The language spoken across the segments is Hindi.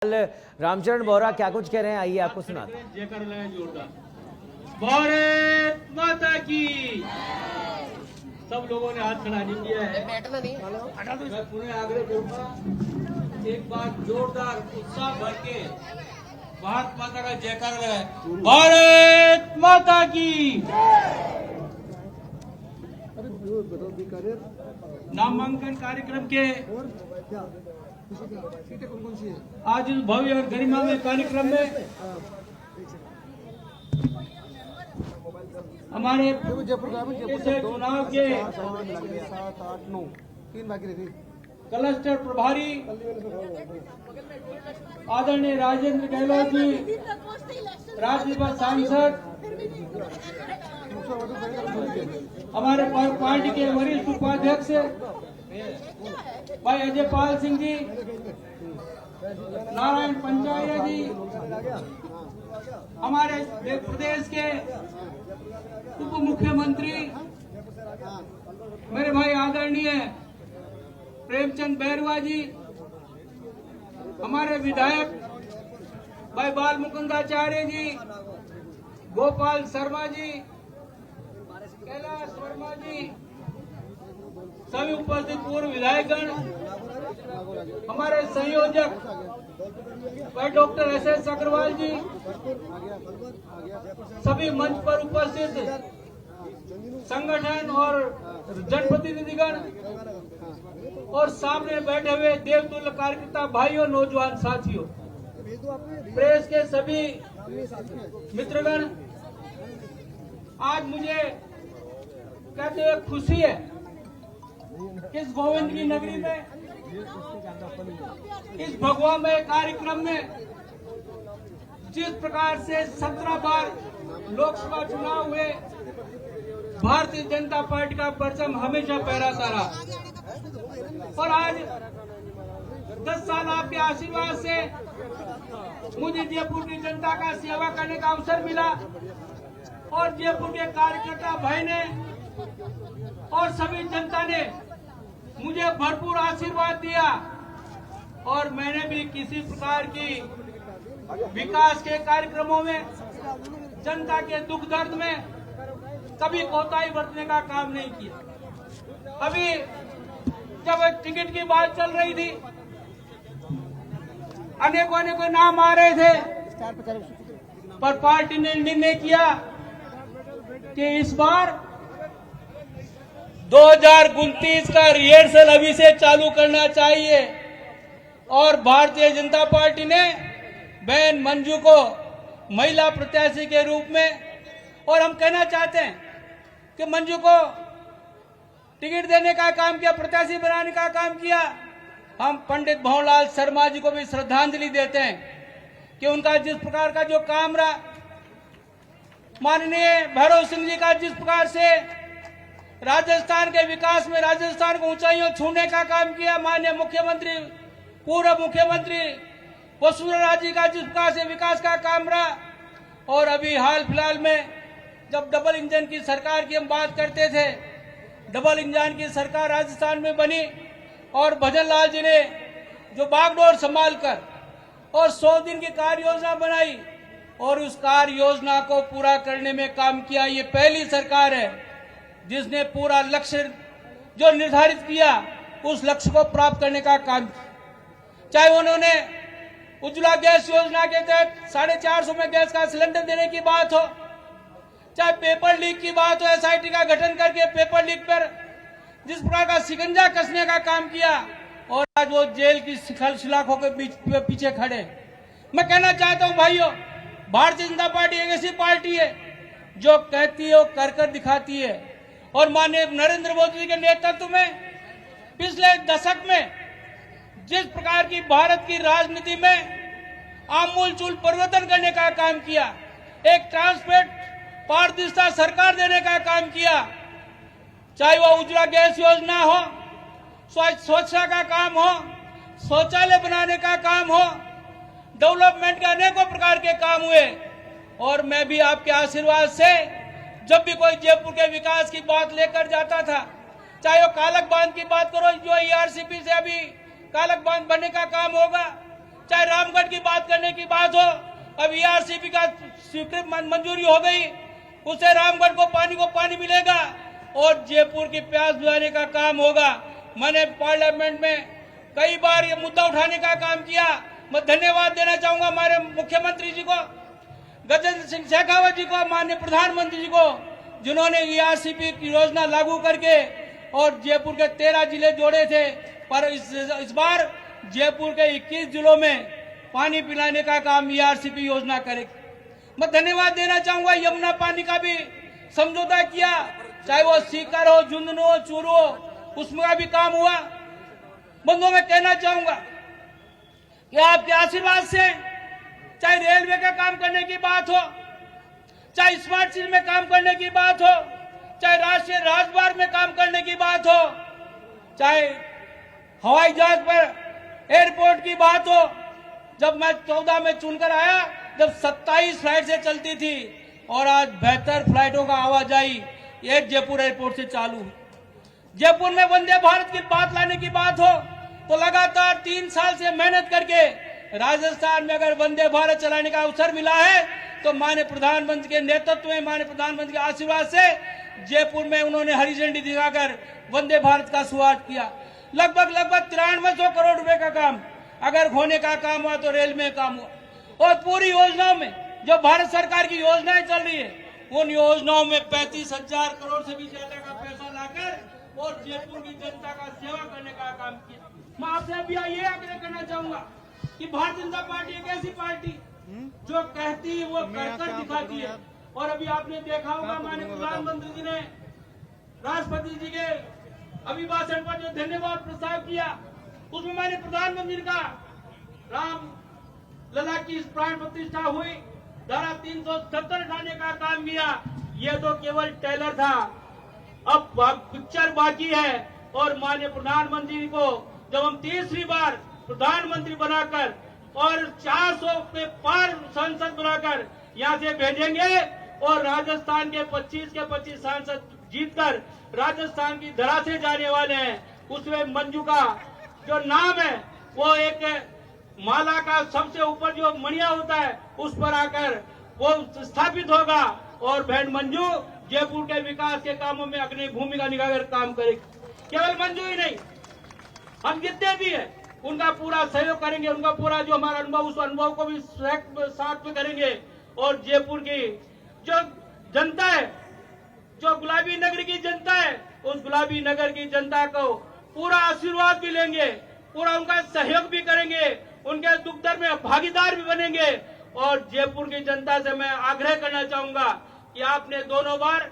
रामचरण बोहरा क्या कुछ कह रहे हैं, आइए आपको सुनाते हैं। भारत माता की। सब लोगों ने हाथ खड़ा नहीं किया है। मैं पुनः आग्रह करूंगा, एक बार जोरदार उत्साह भर के भारत माता का जयकार लगाए। भारत माता की। नामांकन कार्यक्रम के आज इस भव्य और गरिमामय कार्यक्रम में हमारे चुनाव के क्लस्टर प्रभारी आदरणीय राजेंद्र गहलोत जी, राज्यसभा सांसद, हमारे पार्टी के वरिष्ठ उपाध्यक्ष भाई अजय पाल सिंह जी, नारायण पंचायत जी, हमारे प्रदेश के उप मुख्यमंत्री मेरे भाई आदरणीय प्रेमचंद बैरवा जी, हमारे विधायक भाई बाल मुकुंदाचार्य जी, गोपाल शर्मा जी, कैलाश वर्मा जी, सभी उपस्थित पूर्व विधायकगण, हमारे संयोजक भाई डॉक्टर एस अग्रवाल जी, सभी मंच पर उपस्थित संगठन और जनप्रतिनिधिगण और सामने बैठे हुए देवतुल्य कार्यकर्ता भाइयों, नौजवान साथियों, प्रेस के सभी मित्रगण, आज मुझे कहते हुए खुशी है इस गोविंद की नगरी में, इस भगवामय कार्यक्रम में जिस प्रकार से 17 बार लोकसभा चुनाव हुए, भारतीय जनता पार्टी का परचम हमेशा फहराता रहा और आज 10 साल आपके आशीर्वाद से मुझे जयपुर की जनता का सेवा करने का अवसर मिला और जयपुर के कार्यकर्ता भाई ने और सभी जनता ने मुझे भरपूर आशीर्वाद दिया और मैंने भी किसी प्रकार की विकास के कार्यक्रमों में, जनता के दुख दर्द में कभी कोताही बरतने का काम नहीं किया। अभी जब टिकट की बात चल रही थी, अनेकों नाम आ रहे थे, पर पार्टी ने निर्णय किया कि इस बार 2029 का रिहर्सल अभी से चालू करना चाहिए और भारतीय जनता पार्टी ने बहन मंजू को महिला प्रत्याशी के रूप में, और हम कहना चाहते हैं कि मंजू को टिकट देने का काम किया, प्रत्याशी बनाने का काम किया। हम पंडित भंवरलाल शर्मा जी को भी श्रद्धांजलि देते हैं कि उनका जिस प्रकार का जो काम रहा, माननीय भैरव सिंह जी का जिस प्रकार से राजस्थान के विकास में राजस्थान को ऊंचाइयों छूने का काम किया, माननीय मुख्यमंत्री, पूर्व मुख्यमंत्री वसुंधरा जी का जिस प्रकार से विकास का काम रहा, और अभी हाल फिलहाल में जब डबल इंजन की सरकार की हम बात करते थे, डबल इंजन की सरकार राजस्थान में बनी और भजन लाल जी ने जो बागडोर संभाल कर और 100 दिन की कार्य योजना बनाई और उस कार्य योजना को पूरा करने में काम किया। ये पहली सरकार है जिसने पूरा लक्ष्य जो निर्धारित किया उस लक्ष्य को प्राप्त करने का काम किया। चाहे उन्होंने उज्ज्वला गैस योजना के तहत 450 में गैस का सिलेंडर देने की बात हो, चाहे पेपर लीक की बात हो, एसआईटी का गठन करके पेपर लीक पर जिस प्रकार का शिकंजा कसने का काम किया और आज वो जेल की सलाखों के पीछे खड़े। मैं कहना चाहता हूं भाइयों, भारतीय जनता पार्टी एक ऐसी पार्टी है जो कहती है वो कर दिखाती है और माननीय नरेंद्र मोदी जी के नेतृत्व में पिछले दशक में जिस प्रकार की भारत की राजनीति में आमूलचूल परिवर्तन करने का काम किया, एक ट्रांसपेरेंट पारदर्शिता सरकार देने का काम किया, चाहे वो उज्ज्वला गैस योजना हो, स्वच्छता का काम हो, शौचालय बनाने का काम हो, डेवलपमेंट के अनेकों प्रकार के काम हुए। और मैं भी आपके आशीर्वाद से जब भी कोई जयपुर के विकास की बात लेकर जाता था, चाहे वो कालक बांध की बात करो, जो ईआरसीपी से अभी कालक बांध बनने का काम होगा, चाहे रामगढ़ की बात करने की बात हो, अब ईआरसीपी का स्वीकृत मंजूरी हो गई, उससे रामगढ़ को पानी मिलेगा और जयपुर की प्यास बुझाने का काम होगा। मैंने पार्लियामेंट में कई बार ये मुद्दा उठाने का काम किया। मैं धन्यवाद देना चाहूंगा हमारे मुख्यमंत्री जी को, गजेंद्र सिंह शेखावत जी को, माननीय प्रधानमंत्री जी को, जिन्होंने ईआरसीपी की योजना लागू करके और जयपुर के 13 जिले जोड़े थे। पर इस बार जयपुर के 21 जिलों में पानी पिलाने का काम ईआरसीपी योजना करेगी। मैं धन्यवाद देना चाहूंगा यमुना पानी का भी समझौता किया, चाहे वो सीकर हो, झुंझुनू हो, चूरू हो, उसमें का भी काम हुआ। बंधुओं में कहना चाहूंगा कि आपके आशीर्वाद से चाहे रेलवे का काम करने की बात हो, चाहे स्मार्ट सिटी में काम करने की बात हो, चाहे राष्ट्रीय राजमार्ग में काम करने की बात हो, चाहे हवाई जहाज पर एयरपोर्ट की बात हो। जब मैं 14 में चुनकर आया, जब 27 फ्लाइट से चलती थी और आज 72 फ्लाइटों का आवाजाही एक जयपुर एयरपोर्ट से चालू है। जयपुर में वंदे भारत की बात लाने की बात हो तो लगातार 3 साल से मेहनत करके राजस्थान में अगर वंदे भारत चलाने का अवसर मिला है तो माननीय प्रधानमंत्री के नेतृत्व में, माननीय प्रधानमंत्री के आशीर्वाद से जयपुर में उन्होंने हरी झंडी दिखाकर वंदे भारत का शुरुआत किया। लगभग 9300 करोड़ रुपए का काम अगर होने का काम हुआ तो रेल में काम हुआ। और पूरी योजनाओं में जो भारत सरकार की योजनाएं चल रही है, उन योजनाओं में 35,000 करोड़ से भी ज्यादा का पैसा लाकर और जयपुर की जनता का सेवा करने का काम किया। मैं आपसे अभी ये आग्रह करना चाहूंगा कि भारतीय जनता पार्टी एक ऐसी पार्टी जो कहती है वो करकर दिखाती है। और अभी आपने देखा होगा माननीय प्रधानमंत्री जी ने राष्ट्रपति जी के अभिभाषण पर जो धन्यवाद प्रस्ताव किया, उसमें माननीय प्रधानमंत्री का राम लला की प्राण प्रतिष्ठा हुई, धारा 370 हटाने का काम किया। ये तो केवल ट्रेलर था, अब पिक्चर बाकी है। और माननीय प्रधानमंत्री को जब हम तीसरी बार प्रधानमंत्री बनाकर और 400 पे पार सांसद बनाकर यहाँ से भेजेंगे और राजस्थान के 25 सांसद जीतकर राजस्थान की धरा से जाने वाले हैं। उसमें मंजू का जो नाम है वो एक माला का सबसे ऊपर जो मणिया होता है उस पर आकर वो स्थापित होगा और बहन मंजू जयपुर के विकास के कामों में अग्रणी भूमिका निभाकर काम करेगी। केवल मंजू ही नहीं, हम जितने भी हैं उनका पूरा सहयोग करेंगे, उनका पूरा जो हमारा अनुभव उस अनुभव को भी साथ में करेंगे। और जयपुर की जो जनता है, जो गुलाबी नगर की जनता है, उस गुलाबी नगर की जनता को पूरा आशीर्वाद भी लेंगे, पूरा उनका सहयोग भी करेंगे, उनके दुख दर्द में भागीदार भी बनेंगे। और जयपुर की जनता से मैं आग्रह करना चाहूंगा कि आपने दोनों बार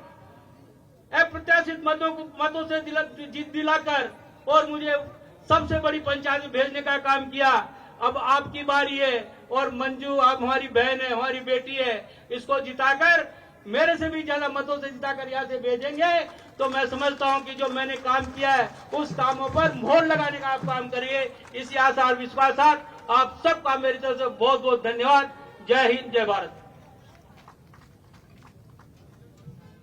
अप्रत्याशित मतों से जीत दिलाकर और मुझे सबसे बड़ी पंचायत में भेजने का काम किया। अब आपकी बारी है और मंजू आप हमारी बहन है, हमारी बेटी है, इसको जिताकर मेरे से भी ज्यादा मतों से जिताकर यहाँ से भेजेंगे तो मैं समझता हूँ कि जो मैंने काम किया है उस कामों पर मोहर लगाने का आप काम करिए। इसी आशा और विश्वास आप सबका मेरी तरफ से बहुत बहुत धन्यवाद। जय हिंद, जय भारत।